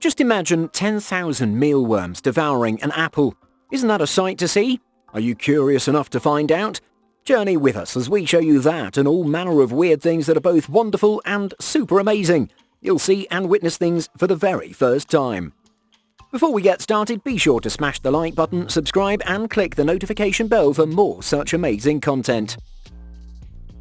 Just imagine 10,000 mealworms devouring an apple. Isn't that a sight to see? Are you curious enough to find out? Journey with us as we show you that and all manner of weird things that are both wonderful and super amazing. You'll see and witness things for the very first time. Before we get started, be sure to smash the like button, subscribe and click the notification bell for more such amazing content.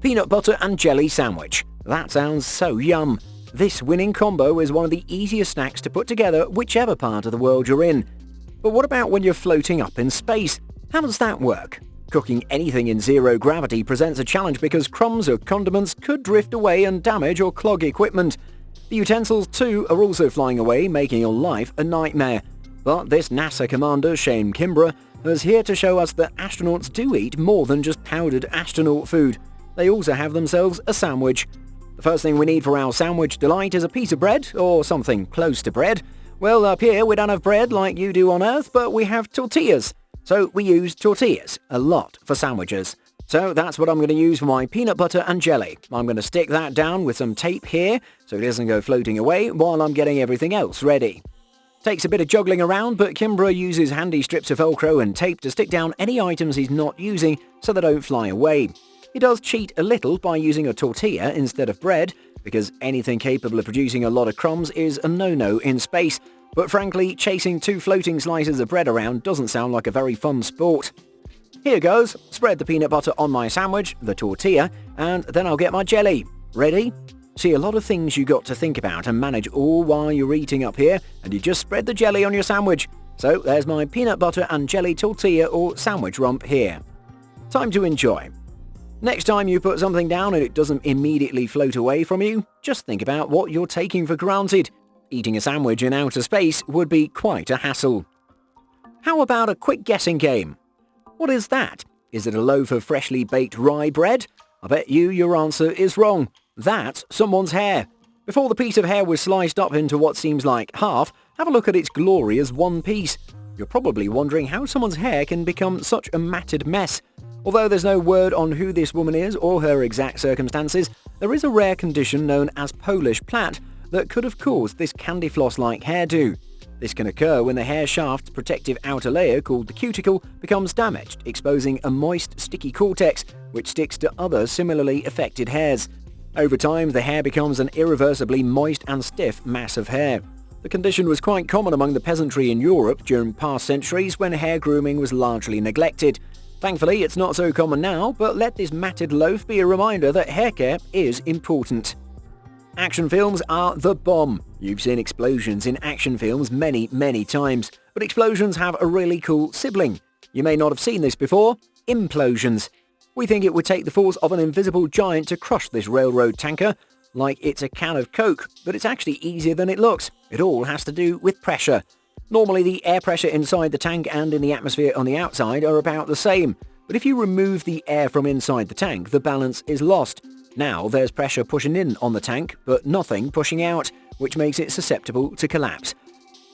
Peanut butter and jelly sandwich. That sounds so yum. This winning combo is one of the easiest snacks to put together whichever part of the world you're in. But what about when you're floating up in space? How does that work? Cooking anything in zero gravity presents a challenge because crumbs or condiments could drift away and damage or clog equipment. The utensils too are also flying away, making your life a nightmare. But this NASA commander, Shane Kimbrough, is here to show us that astronauts do eat more than just powdered astronaut food. They also have themselves a sandwich. The first thing we need for our sandwich delight is a piece of bread, or something close to bread. Well, up here we don't have bread like you do on Earth, but we have tortillas. So we use tortillas a lot for sandwiches. So that's what I'm going to use for my peanut butter and jelly. I'm going to stick that down with some tape here so it doesn't go floating away while I'm getting everything else ready. Takes a bit of juggling around, but Kimbrough uses handy strips of Velcro and tape to stick down any items he's not using so they don't fly away. He does cheat a little by using a tortilla instead of bread, because anything capable of producing a lot of crumbs is a no-no in space. But frankly, chasing two floating slices of bread around doesn't sound like a very fun sport. Here goes. Spread the peanut butter on my sandwich, the tortilla, and then I'll get my jelly. Ready? See, a lot of things you got to think about and manage all while you're eating up here, and you just spread the jelly on your sandwich. So there's my peanut butter and jelly tortilla or sandwich rump here. Time to enjoy. Next time you put something down and it doesn't immediately float away from you, just think about what you're taking for granted. Eating a sandwich in outer space would be quite a hassle. How about a quick guessing game? What is that? Is it a loaf of freshly baked rye bread? I bet your answer is wrong. That's someone's hair. Before the piece of hair was sliced up into what seems like half, have a look at its glory as one piece. You're probably wondering how someone's hair can become such a matted mess. Although there's no word on who this woman is or her exact circumstances, there is a rare condition known as Polish plait that could have caused this candy floss-like hairdo. This can occur when the hair shaft's protective outer layer, called the cuticle, becomes damaged, exposing a moist, sticky cortex, which sticks to other similarly affected hairs. Over time, the hair becomes an irreversibly moist and stiff mass of hair. The condition was quite common among the peasantry in Europe during past centuries when hair grooming was largely neglected. Thankfully, it's not so common now, but let this matted loaf be a reminder that hair care is important. Action films are the bomb. You've seen explosions in action films many, many times, but explosions have a really cool sibling. You may not have seen this before: implosions. We think it would take the force of an invisible giant to crush this railroad tanker, like it's a can of Coke, but it's actually easier than it looks. It all has to do with pressure. Normally the air pressure inside the tank and in the atmosphere on the outside are about the same, but if you remove the air from inside the tank, the balance is lost. Now there's pressure pushing in on the tank, but nothing pushing out, which makes it susceptible to collapse.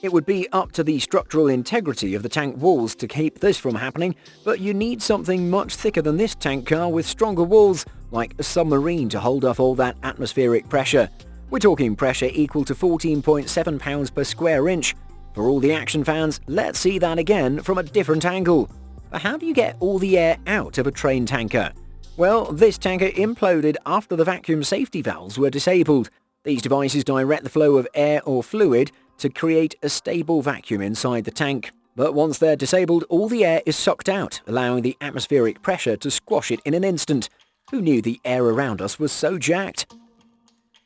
It would be up to the structural integrity of the tank walls to keep this from happening, but you need something much thicker than this tank car with stronger walls, like a submarine, to hold off all that atmospheric pressure. We're talking pressure equal to 14.7 pounds per square inch. For all the action fans, let's see that again from a different angle. But how do you get all the air out of a train tanker? Well, this tanker imploded after the vacuum safety valves were disabled. These devices direct the flow of air or fluid to create a stable vacuum inside the tank. But once they're disabled, all the air is sucked out, allowing the atmospheric pressure to squash it in an instant. Who knew the air around us was so jacked?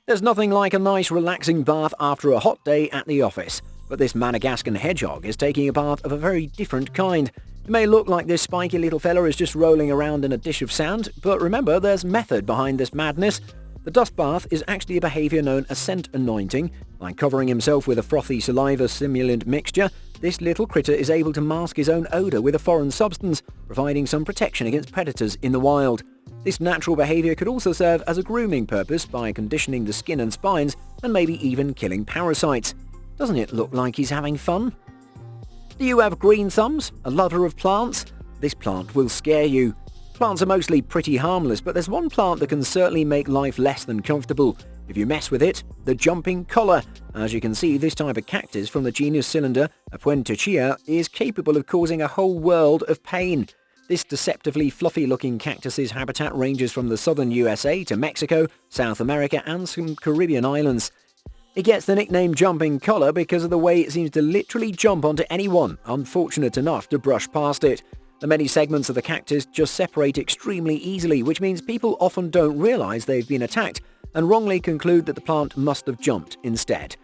There's nothing like a nice relaxing bath after a hot day at the office, but this Madagascan hedgehog is taking a bath of a very different kind. It may look like this spiky little fella is just rolling around in a dish of sand, but remember, there's method behind this madness. The dust bath is actually a behavior known as scent anointing. By covering himself with a frothy saliva simulant mixture, this little critter is able to mask his own odor with a foreign substance, providing some protection against predators in the wild. This natural behavior could also serve as a grooming purpose by conditioning the skin and spines and maybe even killing parasites. Doesn't it look like he's having fun? Do you have green thumbs? A lover of plants? This plant will scare you. Plants are mostly pretty harmless, but there's one plant that can certainly make life less than comfortable if you mess with it: the jumping collar. As you can see, this type of cactus from the genus Cylinder, a Puentechia, is capable of causing a whole world of pain. This deceptively fluffy-looking cactus's habitat ranges from the southern USA to Mexico, South America and some Caribbean islands. It gets the nickname jumping collar because of the way it seems to literally jump onto anyone unfortunate enough to brush past it. The many segments of the cactus just separate extremely easily, which means people often don't realize they've been attacked and wrongly conclude that the plant must have jumped instead.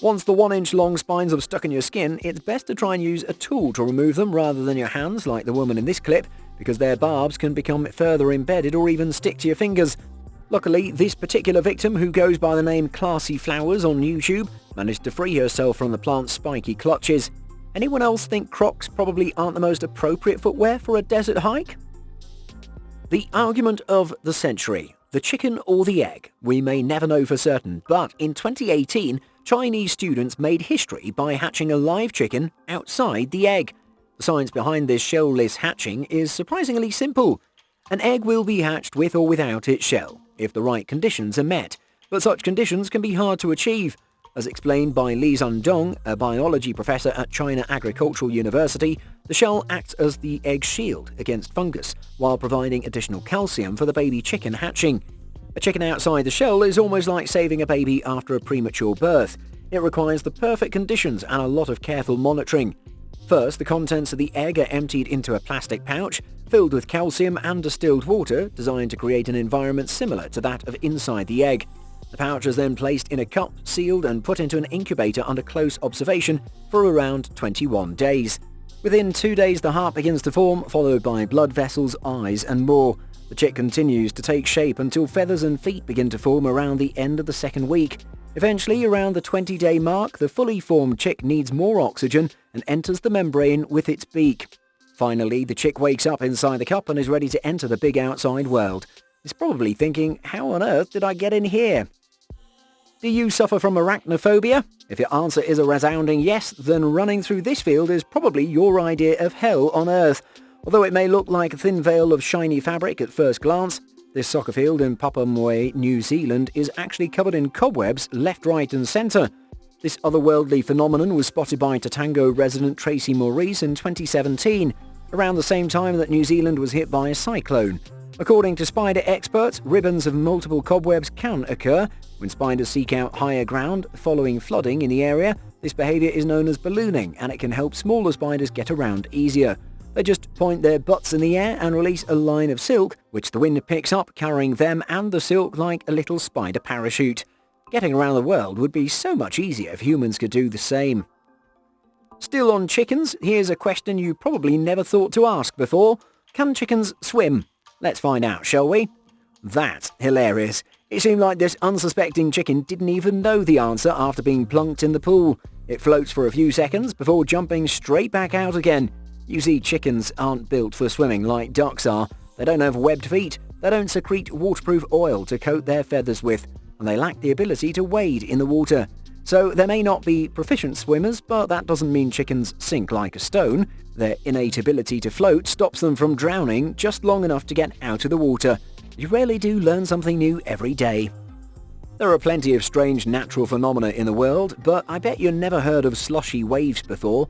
Once the 1-inch long spines have stuck in your skin, it's best to try and use a tool to remove them rather than your hands like the woman in this clip, because their barbs can become further embedded or even stick to your fingers. Luckily, this particular victim, who goes by the name Classy Flowers on YouTube, managed to free herself from the plant's spiky clutches. Anyone else think Crocs probably aren't the most appropriate footwear for a desert hike? The argument of the century: the chicken or the egg? We may never know for certain, but in 2018, Chinese students made history by hatching a live chicken outside the egg. The science behind this shellless hatching is surprisingly simple. An egg will be hatched with or without its shell, if the right conditions are met, but such conditions can be hard to achieve. As explained by Li Zhendong, a biology professor at China Agricultural University, the shell acts as the egg's shield against fungus, while providing additional calcium for the baby chicken hatching. A chicken outside the shell is almost like saving a baby after a premature birth. It requires the perfect conditions and a lot of careful monitoring. First, the contents of the egg are emptied into a plastic pouch, filled with calcium and distilled water, designed to create an environment similar to that of inside the egg. The pouch is then placed in a cup, sealed and put into an incubator under close observation for around 21 days. Within 2 days, the heart begins to form, followed by blood vessels, eyes and more. The chick continues to take shape until feathers and feet begin to form around the end of the second week. Eventually, around the 20-day mark, the fully formed chick needs more oxygen and enters the membrane with its beak. Finally, the chick wakes up inside the cup and is ready to enter the big outside world. It's probably thinking, how on earth did I get in here? Do you suffer from arachnophobia? If your answer is a resounding yes, then running through this field is probably your idea of hell on earth. Although it may look like a thin veil of shiny fabric at first glance, this soccer field in Papamoe, New Zealand is actually covered in cobwebs left, right and centre. This otherworldly phenomenon was spotted by Tatango resident Tracy Maurice in 2017, around the same time that New Zealand was hit by a cyclone. According to spider experts, ribbons of multiple cobwebs can occur when spiders seek out higher ground following flooding in the area. This behaviour is known as ballooning, and it can help smaller spiders get around easier. They just point their butts in the air and release a line of silk, which the wind picks up, carrying them and the silk like a little spider parachute. Getting around the world would be so much easier if humans could do the same. Still on chickens, here's a question you probably never thought to ask before. Can chickens swim? Let's find out, shall we? That's hilarious. It seemed like this unsuspecting chicken didn't even know the answer after being plunked in the pool. It floats for a few seconds before jumping straight back out again. You see, chickens aren't built for swimming like ducks are. They don't have webbed feet, they don't secrete waterproof oil to coat their feathers with, and they lack the ability to wade in the water. So they may not be proficient swimmers, but that doesn't mean chickens sink like a stone. Their innate ability to float stops them from drowning just long enough to get out of the water. You really do learn something new every day. There are plenty of strange natural phenomena in the world, but I bet you've never heard of sloshy waves before.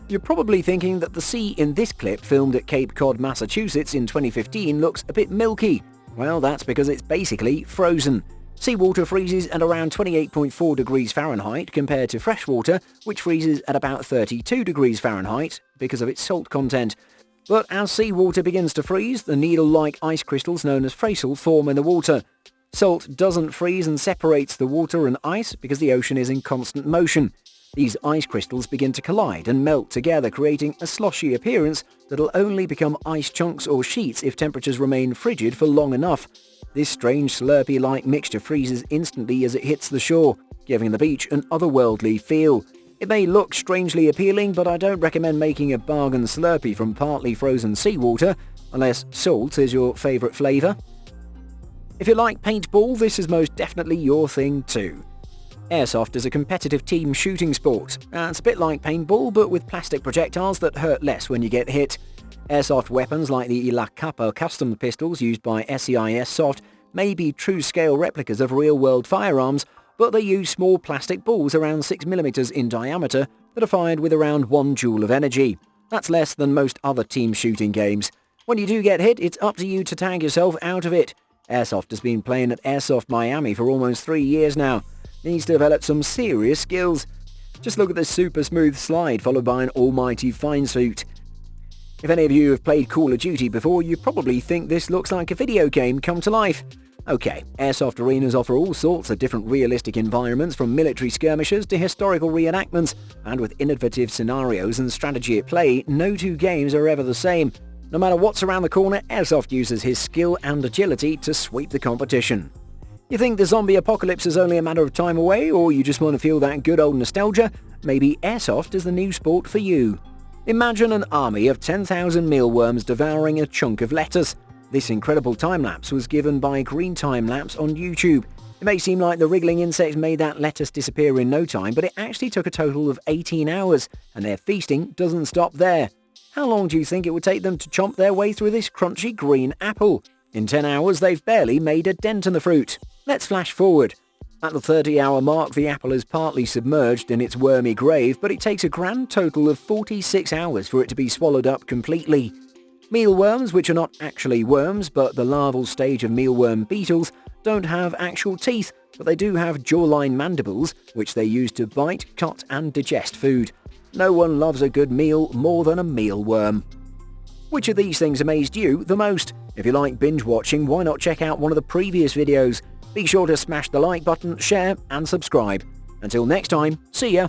You're probably thinking that the sea in this clip, filmed at Cape Cod, Massachusetts in 2015, looks a bit milky. Well, that's because it's basically frozen. Seawater freezes at around 28.4 degrees Fahrenheit compared to freshwater, which freezes at about 32 degrees Fahrenheit because of its salt content. But as seawater begins to freeze, the needle-like ice crystals known as fracel form in the water. Salt doesn't freeze and separates the water and ice because the ocean is in constant motion. These ice crystals begin to collide and melt together, creating a sloshy appearance that'll only become ice chunks or sheets if temperatures remain frigid for long enough. This strange slurpy-like mixture freezes instantly as it hits the shore, giving the beach an otherworldly feel. It may look strangely appealing, but I don't recommend making a bargain slurpee from partly frozen seawater, unless salt is your favourite flavour. If you like paintball, this is most definitely your thing too. Airsoft is a competitive team shooting sport. It's a bit like paintball, but with plastic projectiles that hurt less when you get hit. Airsoft weapons like the La Capa custom pistols used by SEI Airsoft may be true-scale replicas of real-world firearms, but they use small plastic balls around 6mm in diameter that are fired with around 1 joule of energy. That's less than most other team shooting games. When you do get hit, it's up to you to tag yourself out of it. Airsoft has been playing at Airsoft Miami for almost 3 years now. He's developed some serious skills. Just look at this super smooth slide followed by an almighty fine suit. If any of you have played Call of Duty before, you probably think this looks like a video game come to life. Okay, Airsoft arenas offer all sorts of different realistic environments, from military skirmishes to historical reenactments, and with innovative scenarios and strategy at play, no two games are ever the same. No matter what's around the corner, Airsoft uses his skill and agility to sweep the competition. You think the zombie apocalypse is only a matter of time away, or you just want to feel that good old nostalgia? Maybe Airsoft is the new sport for you. Imagine an army of 10,000 mealworms devouring a chunk of lettuce. This incredible time-lapse was given by Green Time Lapse on YouTube. It may seem like the wriggling insects made that lettuce disappear in no time, but it actually took a total of 18 hours, and their feasting doesn't stop there. How long do you think it would take them to chomp their way through this crunchy green apple? In 10 hours, they've barely made a dent in the fruit. Let's flash forward. At the 30-hour mark, the apple is partly submerged in its wormy grave, but it takes a grand total of 46 hours for it to be swallowed up completely. Mealworms, which are not actually worms, but the larval stage of mealworm beetles, don't have actual teeth, but they do have jawline mandibles, which they use to bite, cut, and digest food. No one loves a good meal more than a mealworm. Which of these things amazed you the most? If you like binge watching, why not check out one of the previous videos? Be sure to smash the like button, share, and subscribe. Until next time, see ya!